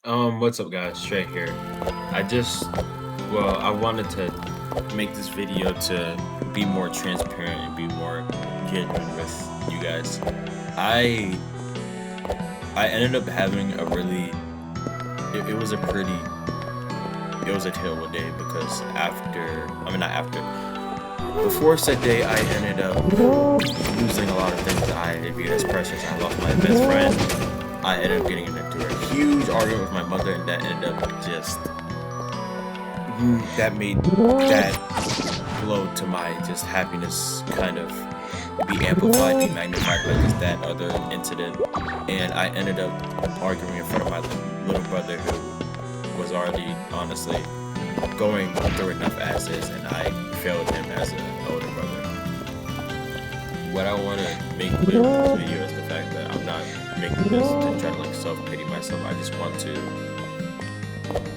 What's up guys? Trey here. I just, I wanted to make this video to be more transparent and be more genuine with you guys. I I ended up having a really, it was a pretty, it was a terrible day because not after, before said day, I ended up losing a lot of things that I viewed as precious. I lost my best friend. I ended up getting into a huge argument with my mother, and that ended up just that made that blow to my just happiness kind of be amplified, be magnified by just that other incident. And I ended up arguing in front of my little brother, who was already honestly going through enough as is, and I failed him as an older brother. What I want to make clear with this video is the fact that I'm not making this to try to like self-pity myself. I just want to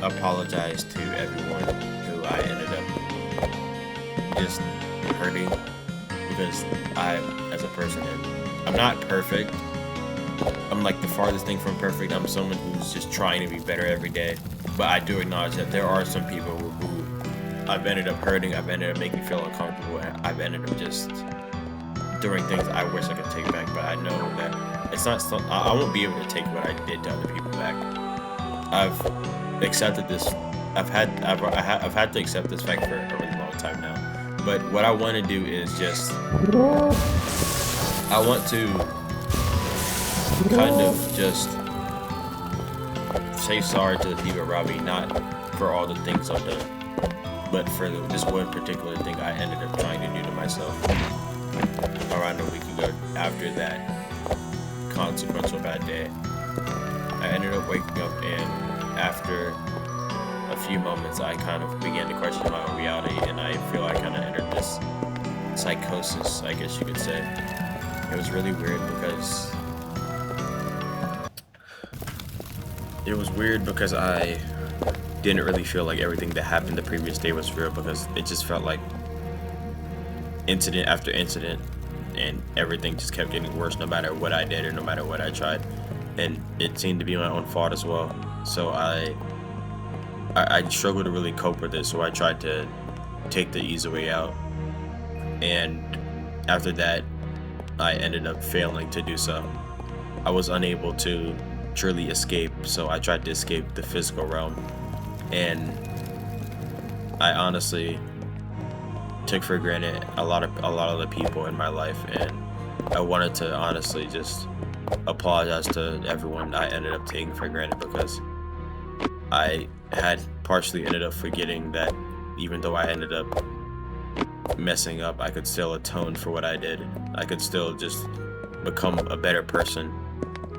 apologize to everyone who I ended up just hurting, because I, as a person, I'm not perfect. I'm like the farthest thing from perfect. I'm someone who's just trying to be better every day. But I do acknowledge that there are some people who I've ended up hurting, I've ended up making feel uncomfortable, and I've ended up just doing things I wish I could take back. But I know that it's not some, I won't be able to take what I did to other people back. I've accepted this. I've had to accept this fact for a really long time now. But what I want to do is just, I want to kind of just say sorry to the people around me, not for all the things I've done, but for this one particular thing I ended up trying to do to myself around a week ago. After that consequential bad day, I ended up waking up, and after a few moments I kind of began to question my own reality, and I feel I kind of entered this psychosis, I guess you could say. It was really weird because I didn't really feel like everything that happened the previous day was real, because it just felt like incident after incident, and everything just kept getting worse no matter what I did or no matter what I tried, and it seemed to be my own fault as well. So I struggled to really cope with it, so I tried to take the easy way out, and after that I ended up failing to do so. I was unable to truly escape, so I tried to escape the physical realm, and I honestly took for granted a lot of the people in my life, and I wanted to honestly just apologize to everyone I ended up taking for granted, because I had partially ended up forgetting that even though I ended up messing up, I could still atone for what I did. I could still just become a better person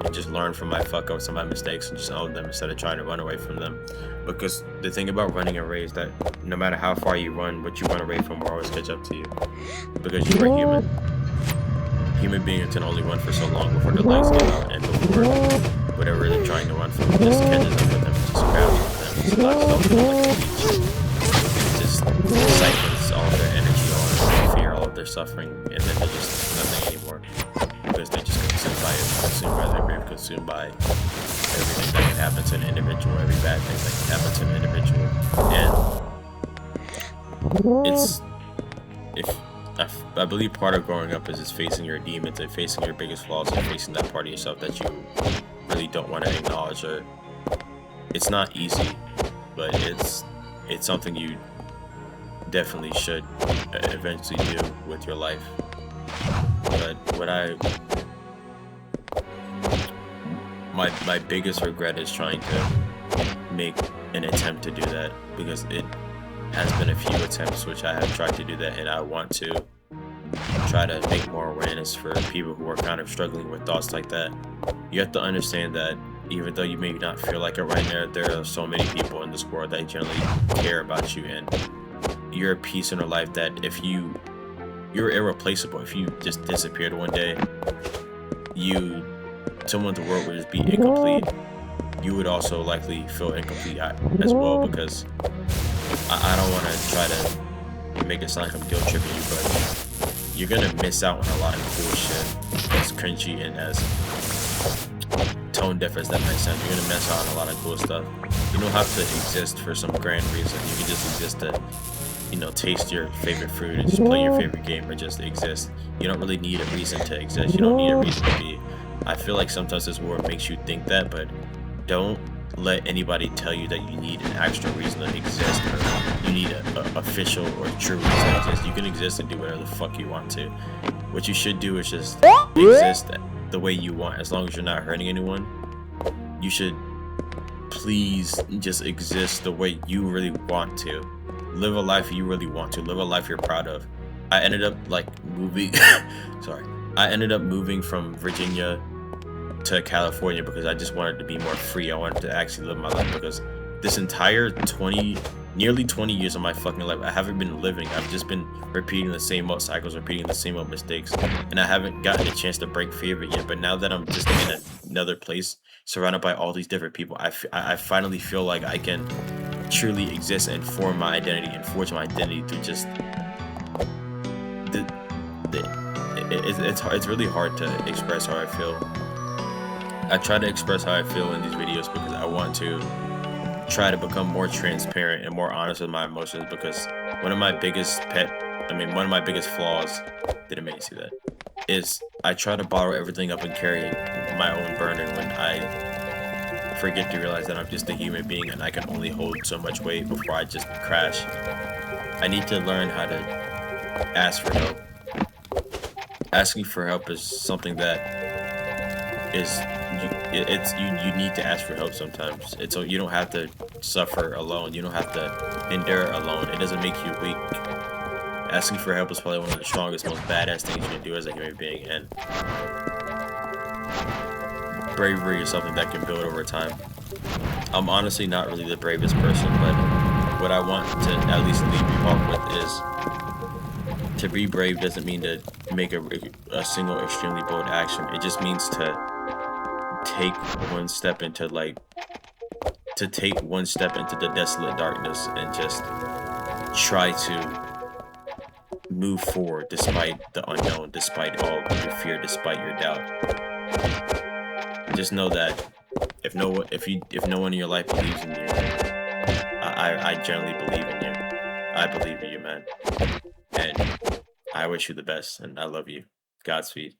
and just learn from my fuck ups and my mistakes and just own them instead of trying to run away from them. Because the thing about running a race, that no matter how far you run, what you run away from will always catch up to you, because you are human. Human beings can only run for so long before the lights give out, and before whatever they're trying to run from just catches up with them, just grabs them, just knocks them like a leech. It just siphons all of their energy, all of their fear, all of their suffering, and then they're just nothing anymore, because they just consumed by it, consumed by their grief, consumed by everything that can happen to an individual, every bad thing that can happen to an individual. And it's, if I believe part of growing up is just facing your demons and facing your biggest flaws and facing that part of yourself that you really don't want to acknowledge. Or it's not easy, but it's something you definitely should eventually do with your life. But my biggest regret is trying to make an attempt to do that, because it has been a few attempts which I have tried to do that, and I want to try to make more awareness for people who are kind of struggling with thoughts like that. You have to understand that even though you may not feel like it right now, there are so many people in this world that generally care about you, and you're a piece in their life that if you're irreplaceable. If you just disappeared one day, someone in the world would just be incomplete. You would also likely feel incomplete as well, because I don't want to try to make it sound like I'm guilt tripping you, but you're gonna miss out on a lot of cool shit, as cringy and as tone deaf as that might sound, you're gonna miss out on a lot of cool stuff. You don't have to exist for some grand reason. You can just exist to, taste your favorite food and just play your favorite game or just exist. You don't really need a reason to exist. You don't need a reason to be. I feel like sometimes this world makes you think that, but don't let anybody tell you that you need an extra reason to exist or you need a official or true reason to exist. You can exist and do whatever the fuck you want to. What you should do is just exist the way you want, as long as you're not hurting anyone. You should please just exist the way you really want to. Live a life you really want to. Live a life you're proud of. I ended up moving I ended up moving from Virginia to California because I just wanted to be more free. I wanted to actually live my life, because this entire nearly 20 years of my fucking life, I haven't been living. I've just been repeating the same old cycles, repeating the same old mistakes, and I haven't gotten a chance to break free of it yet. But now that I'm just in another place, surrounded by all these different people, I finally feel like I can truly exist and form my identity and forge my identity through just it's really hard to express how I feel. I try to express how I feel in these videos because I want to try to become more transparent and more honest with my emotions, because one of my biggest flaws, didn't make you see that, is I try to bottle everything up and carry my own burden when I forget to realize that I'm just a human being and I can only hold so much weight before I just crash. I need to learn how to ask for help. Asking for help is something that is you need to ask for help sometimes. You don't have to suffer alone. You don't have to endure alone. It doesn't make you weak. Asking for help is probably one of the strongest, most badass things you can do as a human being, and bravery is something that can build over time. I'm honestly not really the bravest person, but what I want to at least leave you off with is, to be brave doesn't mean to make a single extremely bold action. It just means to take one step into the desolate darkness and just try to move forward despite the unknown, despite all your fear, despite your doubt. Just know that if no one in your life believes in you, I generally believe in you. I believe in you, man. And I wish you the best, and I love you. Godspeed.